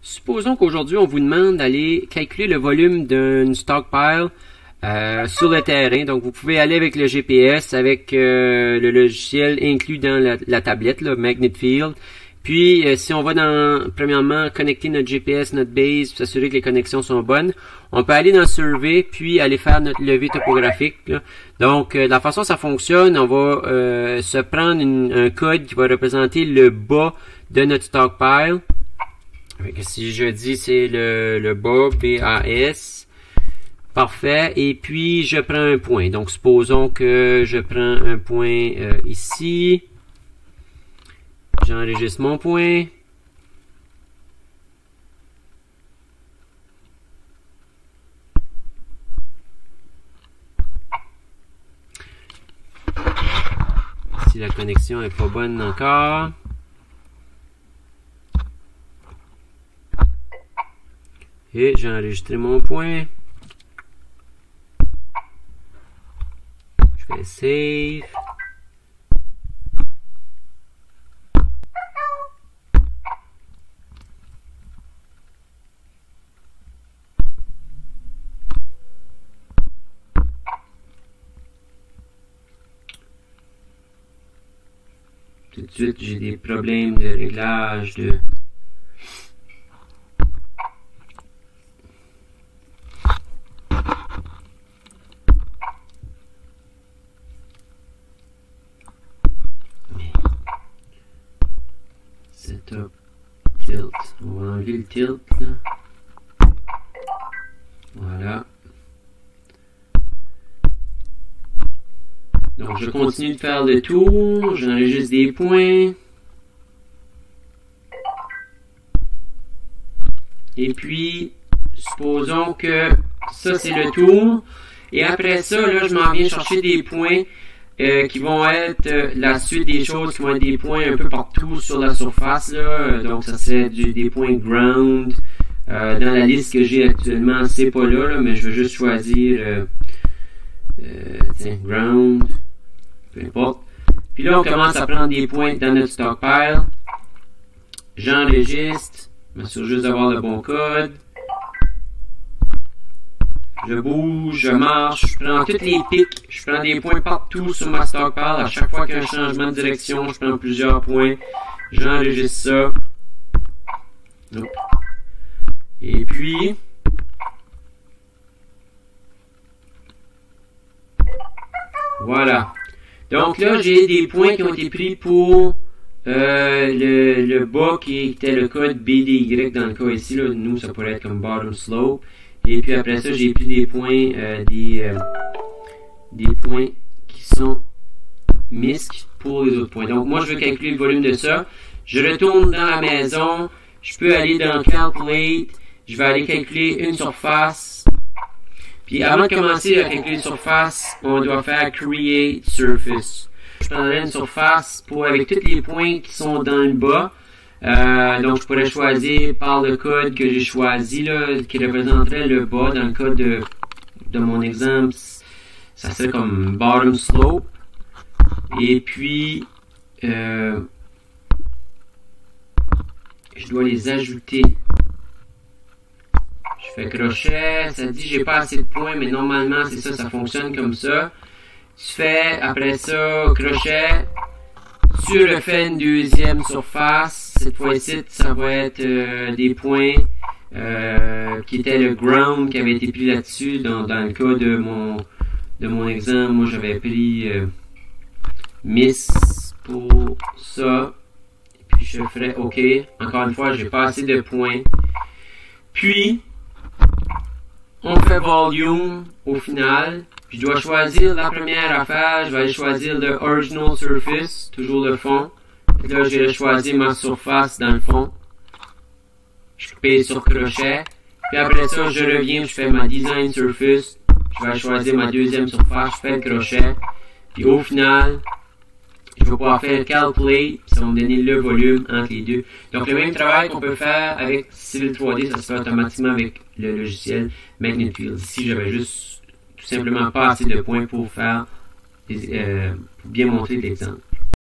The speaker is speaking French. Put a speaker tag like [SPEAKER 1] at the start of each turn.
[SPEAKER 1] Supposons qu'aujourd'hui, on vous demande d'aller calculer le volume d'une stockpile sur le terrain. Donc, vous pouvez aller avec le GPS, avec le logiciel inclus dans la tablette, là, Magnet Field. Puis, si on va premièrement, connecter notre GPS, notre base, s'assurer que les connexions sont bonnes, on peut aller dans Survey, puis aller faire notre levée topographique, là. Donc, la façon dont ça fonctionne, on va se prendre un code qui va représenter le bas de notre stockpile. Si je dis c'est le bas, B-A-S, parfait, et puis je prends un point. Donc, supposons que je prends un point ici. J'enregistre mon point. Si la connexion est pas bonne encore. Et j'ai enregistré mon point. Je fais save. Tout de suite, j'ai des problèmes de réglage de... Setup, tilt. On va enlever le tilt, là. Voilà. Donc, je continue de faire le tour. J'enregistre des points. Et puis, supposons que ça, c'est le tour. Et après ça, là, je m'en viens chercher des points qui vont être la suite des choses, qui vont être des points un peu partout sur la surface, là. Donc, ça serait des points ground. Dans la liste que j'ai actuellement, c'est pas là, mais je vais juste choisir tiens, ground. Peu importe. Puis là, on commence à prendre des points dans notre stockpile. J'enregistre. Je m'assure juste d'avoir le bon code. Je bouge, je marche, je prends toutes les pics. Je prends des points partout sur ma stockpile. À chaque fois qu'il y a un changement de direction, je prends plusieurs points. J'enregistre ça. Et puis... voilà. Donc là, j'ai des points qui ont été pris pour le bas qui était le code BDY dans le cas ici. Là, nous, ça pourrait être comme bottom slope. Et puis après ça, j'ai pris des points, des points qui sont MISC pour les autres points. Donc moi, je veux calculer le volume de ça. Je retourne dans la maison. Je peux aller dans Calculate. Je vais aller calculer une surface. Puis avant de commencer à calculer une surface, on doit faire Create Surface. Je prendrai une surface avec tous les points qui sont dans le bas. Donc je pourrais choisir par le code que j'ai choisi là, qui représenterait le bas. Dans le cas de mon exemple, ça serait comme bottom slope. Et puis je dois les ajouter. Je fais crochet, ça dit j'ai pas assez de points, mais normalement c'est ça, ça fonctionne comme ça. Tu fais après ça crochet, tu refais une deuxième surface. Cette fois-ci, ça va être des points qui étaient le ground qui avait été pris là-dessus. Dans le cas de mon exemple, moi j'avais pris Miss pour ça. Et puis je ferai OK. Encore une fois, j'ai pas assez de points. Puis on fait volume au final. Je dois choisir la première affaire. Je vais aller choisir le original surface, toujours le fond. Et là, je vais choisir ma surface dans le fond. Je paye sur crochet. Puis après ça, je reviens, je fais ma design surface. Je vais choisir ma deuxième surface, je fais le crochet. Puis au final, je vais pouvoir faire calculate, puis ça va me donner le volume entre les deux. Donc le même travail qu'on peut faire avec Civil 3D, ça se fait automatiquement avec le logiciel Magnet Field. Ici, j'avais juste tout simplement pas assez de points pour faire, pour bien montrer l'exemple.